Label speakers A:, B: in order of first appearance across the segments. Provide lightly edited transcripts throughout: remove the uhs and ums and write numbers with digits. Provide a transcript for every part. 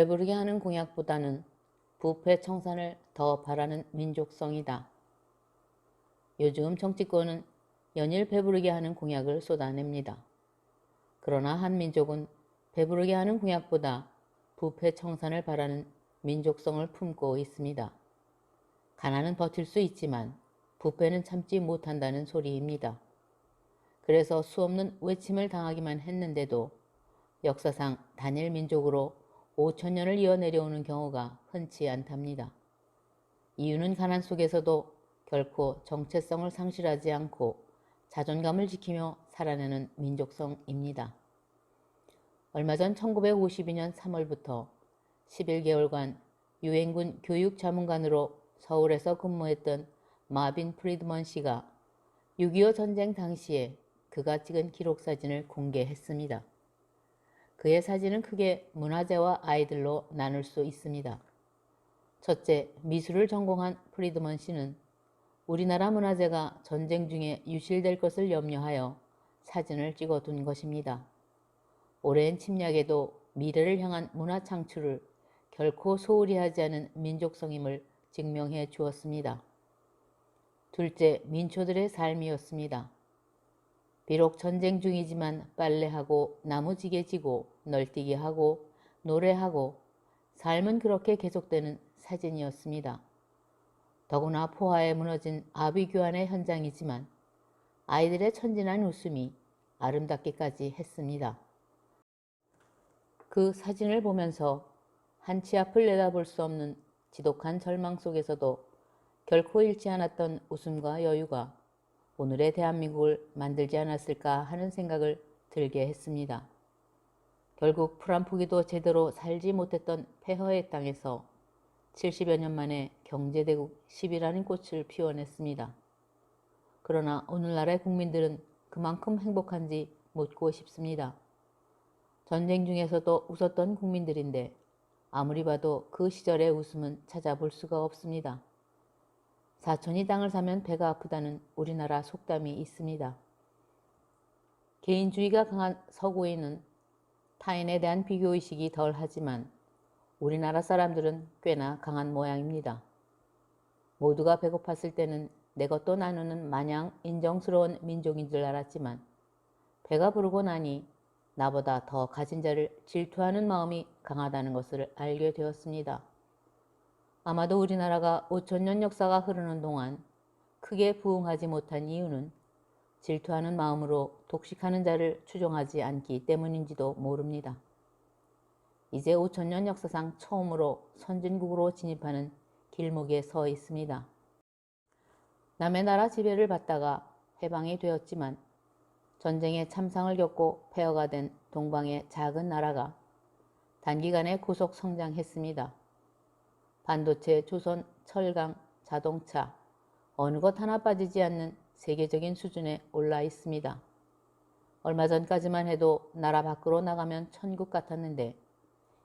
A: 배부르게 하는 공약보다는 부패 청산을 더 바라는 민족성이다. 요즘 정치권은 연일 배부르게 하는 공약을 쏟아냅니다. 그러나 한 민족은 배부르게 하는 공약보다 부패 청산을 바라는 민족성을 품고 있습니다. 가난은 버틸 수 있지만 부패는 참지 못한다는 소리입니다. 그래서 수없는 외침을 당하기만 했는데도 역사상 단일 민족으로 5천년을 이어 내려오는 경우가 흔치 않답니다. 이유는 가난 속에서도 결코 정체성을 상실하지 않고 자존감을 지키며 살아내는 민족성입니다. 얼마 전 1952년 3월부터 11개월간 유엔군 교육자문관으로 서울에서 근무했던 마빈 프리드먼 씨가 6.25 전쟁 당시에 그가 찍은 기록사진을 공개했습니다. 그의 사진은 크게 문화재와 아이들로 나눌 수 있습니다. 첫째, 미술을 전공한 프리드먼 씨는 우리나라 문화재가 전쟁 중에 유실될 것을 염려하여 사진을 찍어둔 것입니다. 오랜 침략에도 미래를 향한 문화 창출을 결코 소홀히 하지 않은 민족성임을 증명해 주었습니다. 둘째, 민초들의 삶이었습니다. 비록 전쟁 중이지만 빨래하고 나무지게 지고 널뛰기 하고 노래하고 삶은 그렇게 계속되는 사진이었습니다. 더구나 포화에 무너진 아비규환의 현장이지만 아이들의 천진한 웃음이 아름답기까지 했습니다. 그 사진을 보면서 한치 앞을 내다볼 수 없는 지독한 절망 속에서도 결코 잃지 않았던 웃음과 여유가 오늘의 대한민국을 만들지 않았을까 하는 생각을 들게 했습니다. 결국 풀한포기도 제대로 살지 못했던 폐허의 땅에서 70여 년 만에 경제대국 10이라는 꽃을 피워냈습니다. 그러나 오늘날의 국민들은 그만큼 행복한지 묻고 싶습니다. 전쟁 중에서도 웃었던 국민들인데 아무리 봐도 그 시절의 웃음은 찾아볼 수가 없습니다. 사촌이 땅을 사면 배가 아프다는 우리나라 속담이 있습니다. 개인주의가 강한 서구에는 타인에 대한 비교의식이 덜하지만 우리나라 사람들은 꽤나 강한 모양입니다. 모두가 배고팠을 때는 내 것도 나누는 마냥 인정스러운 민족인 줄 알았지만 배가 부르고 나니 나보다 더 가진 자를 질투하는 마음이 강하다는 것을 알게 되었습니다. 아마도 우리나라가 5천년 역사가 흐르는 동안 크게 부흥하지 못한 이유는 질투하는 마음으로 독식하는 자를 추종하지 않기 때문인지도 모릅니다. 이제 5천년 역사상 처음으로 선진국으로 진입하는 길목에 서 있습니다. 남의 나라 지배를 받다가 해방이 되었지만 전쟁의 참상을 겪고 폐허가 된 동방의 작은 나라가 단기간에 고속 성장했습니다. 반도체, 조선, 철강, 자동차, 어느 것 하나 빠지지 않는 세계적인 수준에 올라 있습니다. 얼마 전까지만 해도 나라 밖으로 나가면 천국 같았는데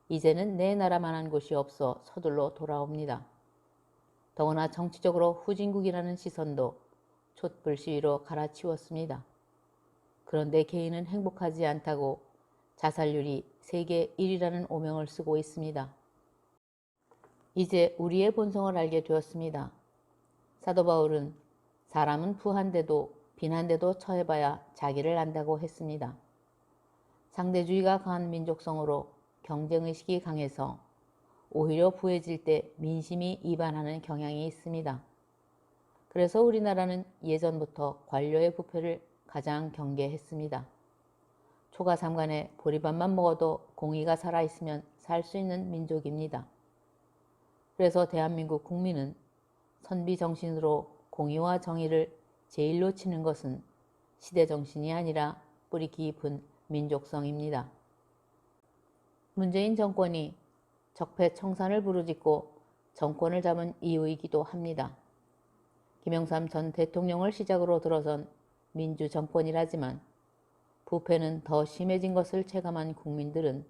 A: 이제는 내 나라만한 곳이 없어 서둘러 돌아옵니다. 더구나 정치적으로 후진국이라는 시선도 촛불 시위로 갈아치웠습니다. 그런데 개인은 행복하지 않다고 자살률이 세계 1위라는 오명을 쓰고 있습니다. 이제 우리의 본성을 알게 되었습니다. 사도 바울은 사람은 부한데도 빈한데도 처해봐야 자기를 안다고 했습니다. 상대주의가 강한 민족성으로 경쟁의식이 강해서 오히려 부해질 때 민심이 이반하는 경향이 있습니다. 그래서 우리나라는 예전부터 관료의 부패를 가장 경계했습니다. 초가삼간에 보리밥만 먹어도 공의가 살아있으면 살 수 있는 민족입니다. 그래서 대한민국 국민은 선비정신으로 공의와 정의를 제일로 치는 것은 시대정신이 아니라 뿌리 깊은 민족성입니다. 문재인 정권이 적폐청산을 부르짖고 정권을 잡은 이유이기도 합니다. 김영삼 전 대통령을 시작으로 들어선 민주정권이라지만 부패는 더 심해진 것을 체감한 국민들은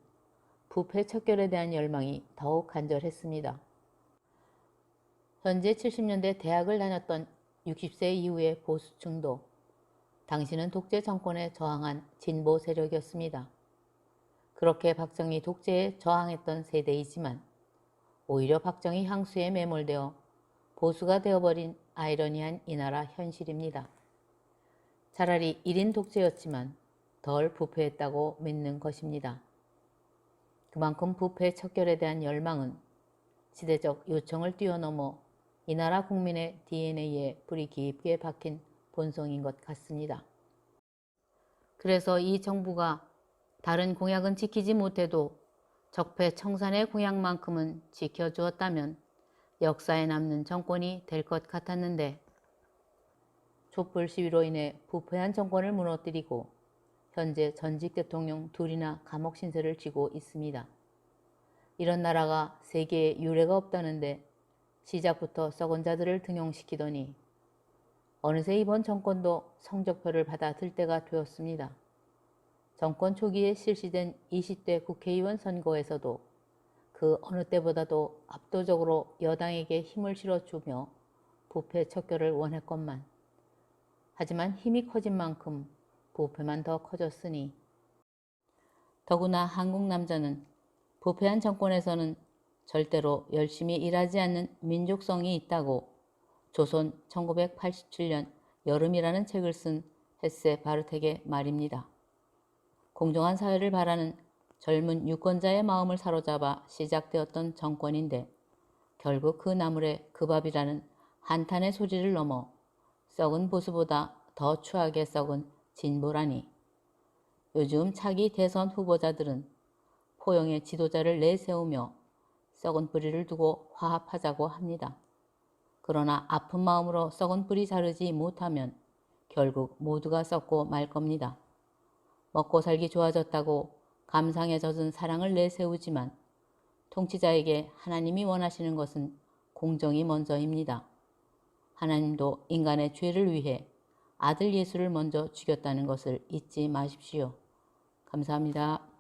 A: 부패 척결에 대한 열망이 더욱 간절했습니다. 현재 70년대 대학을 다녔던 60세 이후의 보수층도 당시는 독재 정권에 저항한 진보 세력이었습니다. 그렇게 박정희 독재에 저항했던 세대이지만 오히려 박정희 향수에 매몰되어 보수가 되어버린 아이러니한 이 나라 현실입니다. 차라리 1인 독재였지만 덜 부패했다고 믿는 것입니다. 그만큼 부패 척결에 대한 열망은 시대적 요청을 뛰어넘어 이 나라 국민의 DNA에 뿌리 깊게 박힌 본성인 것 같습니다. 그래서 이 정부가 다른 공약은 지키지 못해도 적폐청산의 공약만큼은 지켜주었다면 역사에 남는 정권이 될 것 같았는데 촛불 시위로 인해 부패한 정권을 무너뜨리고 현재 전직 대통령 둘이나 감옥 신세를 지고 있습니다. 이런 나라가 세계에 유례가 없다는데 시작부터 썩은 자들을 등용시키더니 어느새 이번 정권도 성적표를 받아 들 때가 되었습니다. 정권 초기에 실시된 20대 국회의원 선거에서도 그 어느 때보다도 압도적으로 여당에게 힘을 실어주며 부패 척결을 원했건만 하지만 힘이 커진 만큼 부패만 더 커졌으니 더구나 한국 남자는 부패한 정권에서는 절대로 열심히 일하지 않는 민족성이 있다고 조선 1987년 여름이라는 책을 쓴 헤세 바르텍의 말입니다. 공정한 사회를 바라는 젊은 유권자의 마음을 사로잡아 시작되었던 정권인데 결국 그 나물에 그 밥이라는 한탄의 소리를 넘어 썩은 보수보다 더 추하게 썩은 진보라니. 요즘 차기 대선 후보자들은 포용의 지도자를 내세우며 썩은 뿌리를 두고 화합하자고 합니다. 그러나 아픈 마음으로 썩은 뿌리 자르지 못하면 결국 모두가 썩고 말 겁니다. 먹고 살기 좋아졌다고 감상에 젖은 사랑을 내세우지만 통치자에게 하나님이 원하시는 것은 공정이 먼저입니다. 하나님도 인간의 죄를 위해 아들 예수를 먼저 죽였다는 것을 잊지 마십시오. 감사합니다.